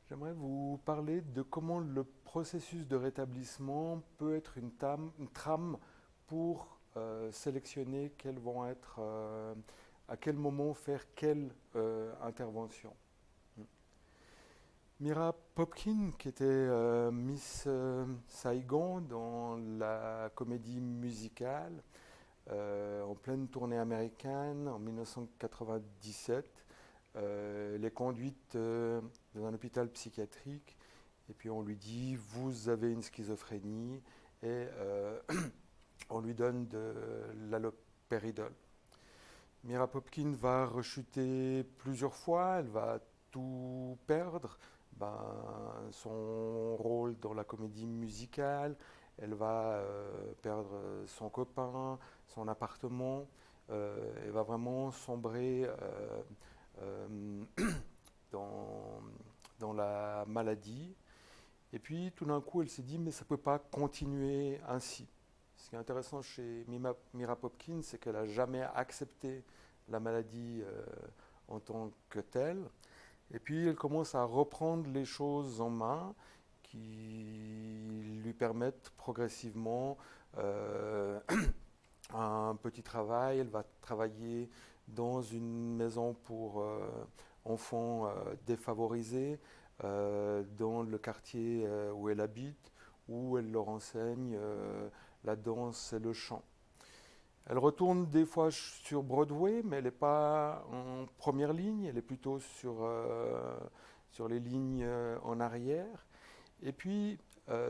J'aimerais vous parler de comment le processus de rétablissement peut être une trame pour sélectionner quelles vont être, à quel moment faire quelle intervention. Mira Popkin, qui était Miss Saigon dans la comédie musicale, en pleine tournée américaine en 1997, elle est conduite dans un hôpital psychiatrique et puis on lui dit vous avez une schizophrénie et on lui donne de l'alopéridol. Mira Popkin va rechuter plusieurs fois, elle va tout perdre, ben, son rôle dans la comédie musicale, elle va perdre son copain, son appartement, elle va vraiment sombrer euh, dans, dans la maladie. Et puis tout d'un coup, elle s'est dit, mais ça ne peut pas continuer ainsi. Ce qui est intéressant chez Mira Popkin, c'est qu'elle n'a jamais accepté la maladie en tant que telle. Et puis elle commence à reprendre les choses en main qui lui permettent progressivement un petit travail. Elle va travailler dans une maison pour enfants défavorisés, dans le quartier où elle habite, où elle leur enseigne la danse et le chant. Elle retourne des fois sur Broadway, mais elle n'est pas en première ligne, elle est plutôt sur les lignes en arrière. Et puis,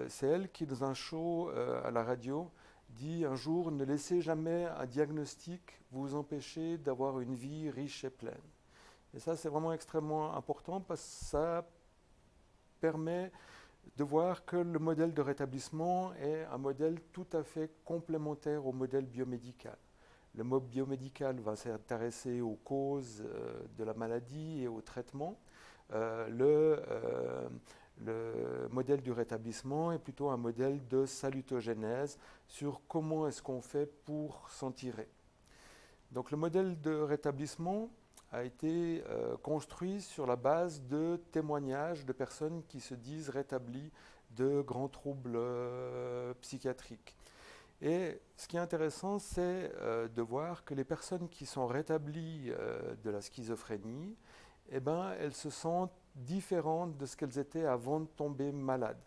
c'est elle qui, dans un show à la radio, dit un jour, ne laissez jamais un diagnostic vous empêcher d'avoir une vie riche et pleine. Et ça, c'est vraiment extrêmement important parce que ça permet de voir que le modèle de rétablissement est un modèle tout à fait complémentaire au modèle biomédical. Le mode biomédical va s'intéresser aux causes de la maladie et au traitement. Euh, le, euh, le modèle du rétablissement est plutôt un modèle de salutogénèse sur comment est-ce qu'on fait pour s'en tirer. Donc le modèle de rétablissement a été construit sur la base de témoignages de personnes qui se disent rétablies de grands troubles psychiatriques. Et ce qui est intéressant, c'est de voir que les personnes qui sont rétablies de la schizophrénie, eh ben, elles se sentent différentes de ce qu'elles étaient avant de tomber malades.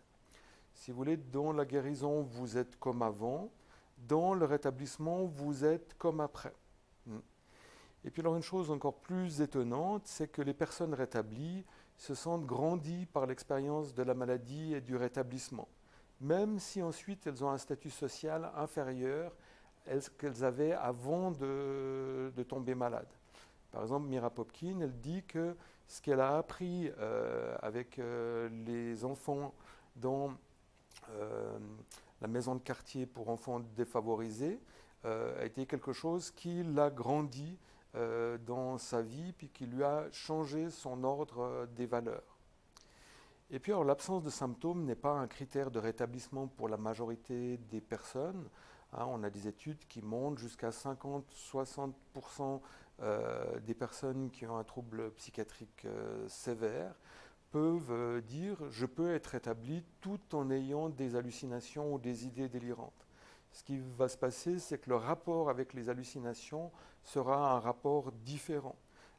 Si vous voulez, dans la guérison, vous êtes comme avant, dans le rétablissement, vous êtes comme après. Et puis alors une chose encore plus étonnante, c'est que les personnes rétablies se sentent grandies par l'expérience de la maladie et du rétablissement, même si ensuite elles ont un statut social inférieur à ce qu'elles avaient avant de tomber malade. Par exemple, Mira Popkin, elle dit que ce qu'elle a appris avec les enfants dans euh, la maison de quartier pour enfants défavorisés a été quelque chose qui l'a grandi dans sa vie, puis qui lui a changé son ordre des valeurs. Et puis, alors, l'absence de symptômes n'est pas un critère de rétablissement pour la majorité des personnes. Hein, on a des études qui montrent jusqu'à 50-60% des personnes qui ont un trouble psychiatrique sévère peuvent dire je peux être rétabli tout en ayant des hallucinations ou des idées délirantes. Ce qui va se passer, c'est que le rapport avec les hallucinations sera un rapport différent.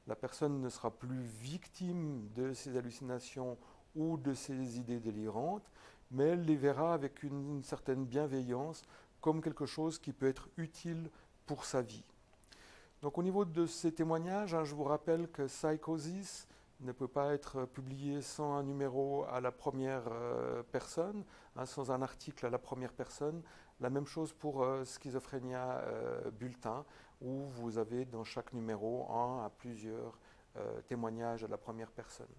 La personne ne sera plus victime de ces hallucinations ou de ces idées délirantes, mais elle les verra avec une certaine bienveillance comme quelque chose qui peut être utile pour sa vie. Donc au niveau de ces témoignages, hein, je vous rappelle que Psychosis ne peut pas être publié sans un numéro à la première personne, hein, sans un article à la première personne. La même chose pour Schizophrénia Bulletin, où vous avez dans chaque numéro un à plusieurs témoignages à la première personne.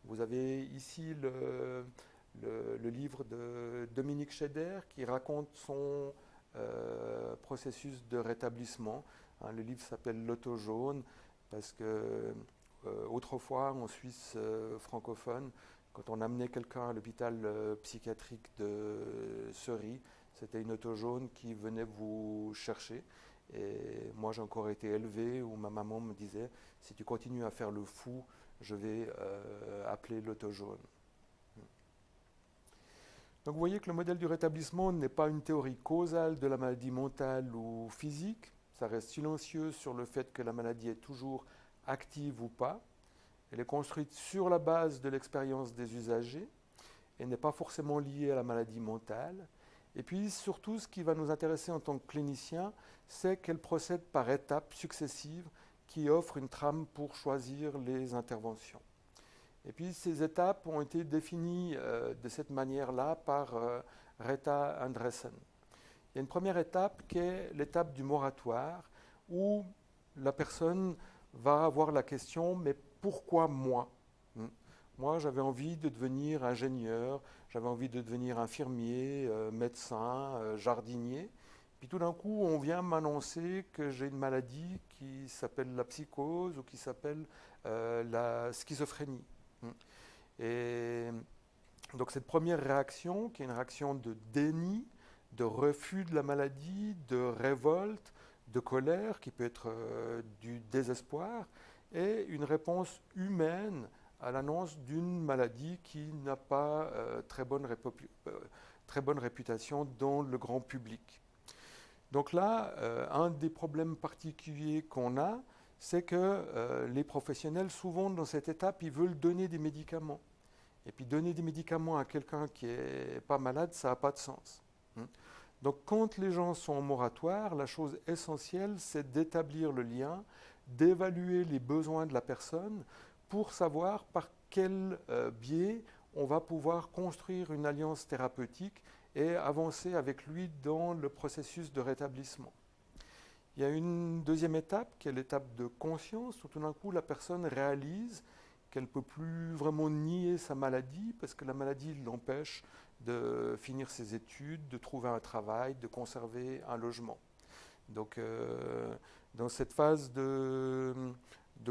Vous avez ici le livre de Dominique Scheder qui raconte son processus de rétablissement. Hein, le livre s'appelle L'auto jaune parce que autrefois en Suisse francophone, quand on amenait quelqu'un à l'hôpital psychiatrique de Seri, c'était une auto jaune qui venait vous chercher. Et moi, j'ai encore été élevé où ma maman me disait si tu continues à faire le fou, je vais appeler l'auto jaune. Donc vous voyez que le modèle du rétablissement n'est pas une théorie causale de la maladie mentale ou physique. Ça reste silencieux sur le fait que la maladie est toujours active ou pas. Elle est construite sur la base de l'expérience des usagers et n'est pas forcément liée à la maladie mentale. Et puis surtout, ce qui va nous intéresser en tant que clinicien, c'est qu'elle procède par étapes successives qui offrent une trame pour choisir les interventions. Et puis ces étapes ont été définies de cette manière-là par Rita Andresen. Il y a une première étape qui est l'étape du moratoire, où la personne va avoir la question, mais pourquoi moi? Moi, j'avais envie de devenir ingénieur, j'avais envie de devenir infirmier, médecin, jardinier. Puis tout d'un coup, on vient m'annoncer que j'ai une maladie qui s'appelle la psychose ou qui s'appelle la schizophrénie. Et donc cette première réaction, qui est une réaction de déni, de refus de la maladie, de révolte, de colère, qui peut être du désespoir, est une réponse humaine à l'annonce d'une maladie qui n'a pas très bonne réputation dans le grand public. Donc là, un des problèmes particuliers qu'on a, c'est que les professionnels, souvent dans cette étape, ils veulent donner des médicaments. Et puis donner des médicaments à quelqu'un qui n'est pas malade, ça n'a pas de sens. Donc quand les gens sont en moratoire, la chose essentielle, c'est d'établir le lien, d'évaluer les besoins de la personne pour savoir par quel biais on va pouvoir construire une alliance thérapeutique et avancer avec lui dans le processus de rétablissement. Il y a une deuxième étape qui est l'étape de conscience, où tout d'un coup la personne réalise qu'elle ne peut plus vraiment nier sa maladie parce que la maladie l'empêche de finir ses études, de trouver un travail, de conserver un logement. Donc dans cette phase de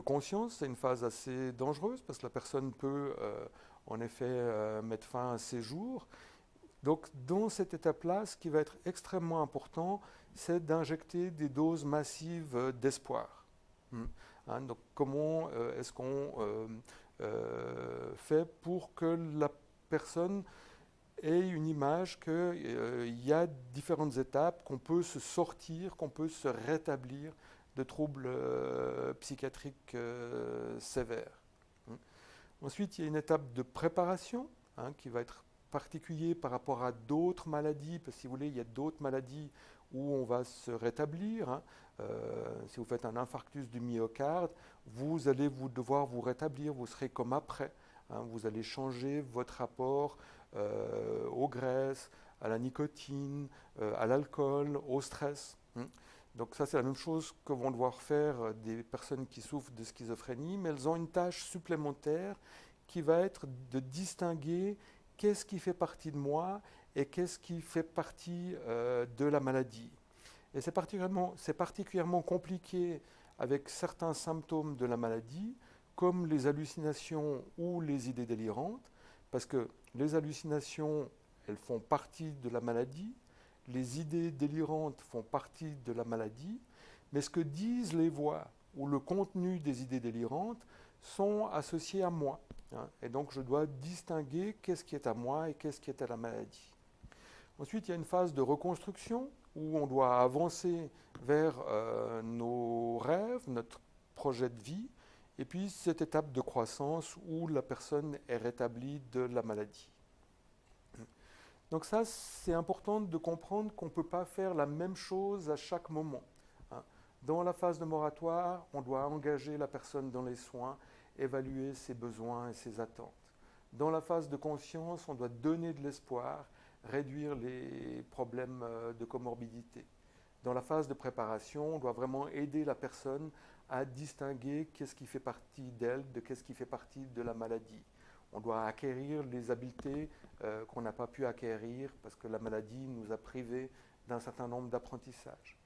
conscience, c'est une phase assez dangereuse parce que la personne peut en effet mettre fin à ses jours. Donc dans cette étape-là, ce qui va être extrêmement important, c'est d'injecter des doses massives d'espoir. Donc comment est-ce qu'on fait pour que la personne ait une image qu'il y a différentes étapes, qu'on peut se sortir, qu'on peut se rétablir de troubles psychiatriques sévères. Ensuite, il y a une étape de préparation qui va être particulier par rapport à d'autres maladies, parce que si vous voulez, il y a d'autres maladies où on va se rétablir. Si vous faites un infarctus du myocarde, vous allez devoir vous rétablir, vous serez comme après. Vous allez changer votre rapport aux graisses, à la nicotine, à l'alcool, au stress. Donc ça, c'est la même chose que vont devoir faire des personnes qui souffrent de schizophrénie, mais elles ont une tâche supplémentaire qui va être de distinguer qu'est-ce qui fait partie de moi et qu'est-ce qui fait partie de la maladie. Et c'est particulièrement compliqué avec certains symptômes de la maladie, comme les hallucinations ou les idées délirantes, parce que les hallucinations, elles font partie de la maladie, les idées délirantes font partie de la maladie, mais ce que disent les voix ou le contenu des idées délirantes sont associés à moi. Et donc je dois distinguer qu'est-ce qui est à moi et qu'est-ce qui est à la maladie. Ensuite, il y a une phase de reconstruction où on doit avancer vers nos rêves, notre projet de vie, et puis cette étape de croissance où la personne est rétablie de la maladie. Donc ça, c'est important de comprendre qu'on ne peut pas faire la même chose à chaque moment. Dans la phase de moratoire, on doit engager la personne dans les soins, évaluer ses besoins et ses attentes. Dans la phase de conscience, on doit donner de l'espoir, réduire les problèmes de comorbidité. Dans la phase de préparation, on doit vraiment aider la personne à distinguer qu'est-ce qui fait partie d'elle de qu'est-ce qui fait partie de la maladie. On doit acquérir les habiletés qu'on n'a pas pu acquérir parce que la maladie nous a privés d'un certain nombre d'apprentissages.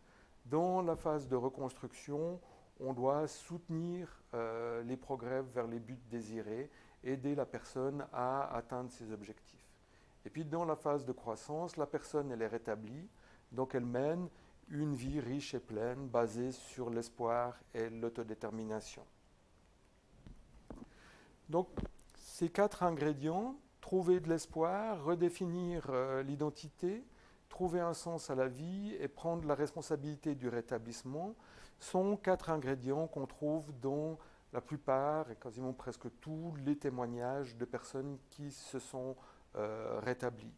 Dans la phase de reconstruction, on doit soutenir les progrès vers les buts désirés, aider la personne à atteindre ses objectifs. Et puis dans la phase de croissance, la personne elle est rétablie, donc elle mène une vie riche et pleine basée sur l'espoir et l'autodétermination. Donc ces 4 ingrédients, trouver de l'espoir, redéfinir l'identité, trouver un sens à la vie et prendre la responsabilité du rétablissement sont 4 ingrédients qu'on trouve dans la plupart et quasiment presque tous les témoignages de personnes qui se sont rétablies.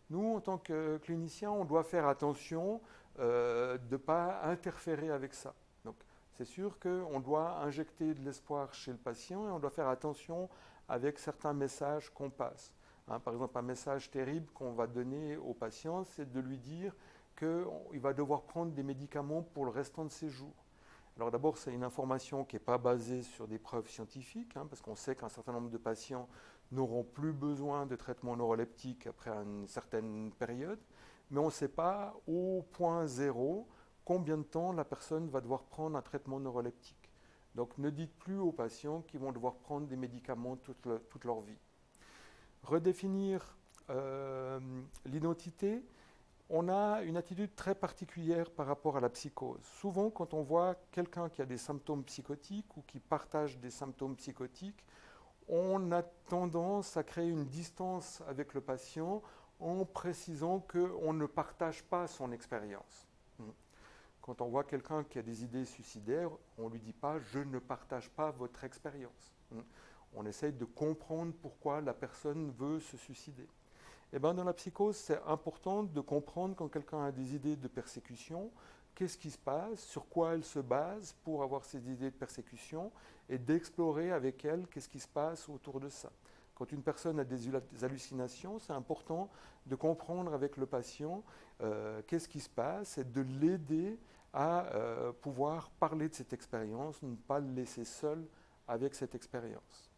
Nous, en tant que cliniciens, on doit faire attention de ne pas interférer avec ça. Donc, c'est sûr qu'on doit injecter de l'espoir chez le patient et on doit faire attention avec certains messages qu'on passe. Hein, par exemple, un message terrible qu'on va donner au patient, c'est de lui dire qu'il va devoir prendre des médicaments pour le restant de ses jours. Alors d'abord, c'est une information qui n'est pas basée sur des preuves scientifiques, hein, parce qu'on sait qu'un certain nombre de patients n'auront plus besoin de traitement neuroleptique après une certaine période, mais on ne sait pas au point zéro combien de temps la personne va devoir prendre un traitement neuroleptique. Donc ne dites plus aux patients qu'ils vont devoir prendre des médicaments toute leur vie. Redéfinir l'identité, on a une attitude très particulière par rapport à la psychose. Souvent, quand on voit quelqu'un qui a des symptômes psychotiques ou qui partage des symptômes psychotiques, on a tendance à créer une distance avec le patient en précisant qu'on ne partage pas son expérience. Quand on voit quelqu'un qui a des idées suicidaires, on ne lui dit pas « je ne partage pas votre expérience ». On essaye de comprendre pourquoi la personne veut se suicider. Et bien dans la psychose, c'est important de comprendre quand quelqu'un a des idées de persécution, qu'est-ce qui se passe, sur quoi elle se base pour avoir ces idées de persécution, et d'explorer avec elle qu'est-ce qui se passe autour de ça. Quand une personne a des hallucinations, c'est important de comprendre avec le patient qu'est-ce qui se passe et de l'aider à pouvoir parler de cette expérience, ne pas le laisser seul avec cette expérience.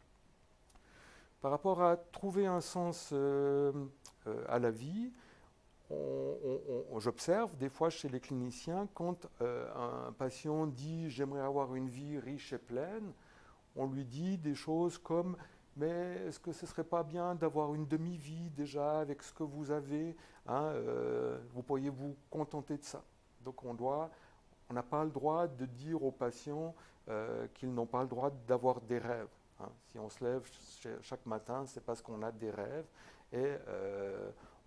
Par rapport à trouver un sens à la vie, j'observe des fois chez les cliniciens, quand un patient dit « j'aimerais avoir une vie riche et pleine », on lui dit des choses comme « mais est-ce que ce ne serait pas bien d'avoir une demi-vie déjà avec ce que vous avez, hein, vous pourriez vous contenter de ça ». Donc on n'a pas le droit de dire aux patients qu'ils n'ont pas le droit d'avoir des rêves. Hein. Si on se lève chaque matin, c'est parce qu'on a des rêves et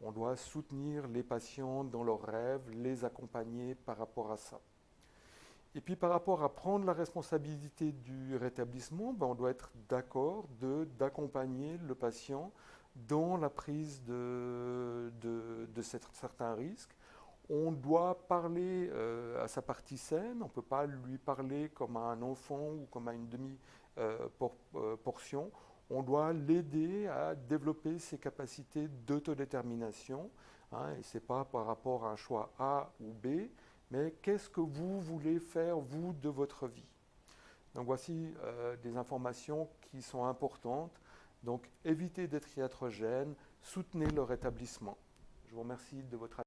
on doit soutenir les patients dans leurs rêves, les accompagner par rapport à ça. Et puis par rapport à prendre la responsabilité du rétablissement, ben, on doit être d'accord d'accompagner le patient dans la prise de certains risques. On doit parler à sa partie saine, on ne peut pas lui parler comme à un enfant ou comme à une demi-portion. On doit l'aider à développer ses capacités d'autodétermination. Hein, et ce n'est pas par rapport à un choix A ou B, mais qu'est-ce que vous voulez faire, vous, de votre vie. Donc voici des informations qui sont importantes. Donc évitez d'être iatrogène, soutenez le rétablissement. Je vous remercie de votre attention.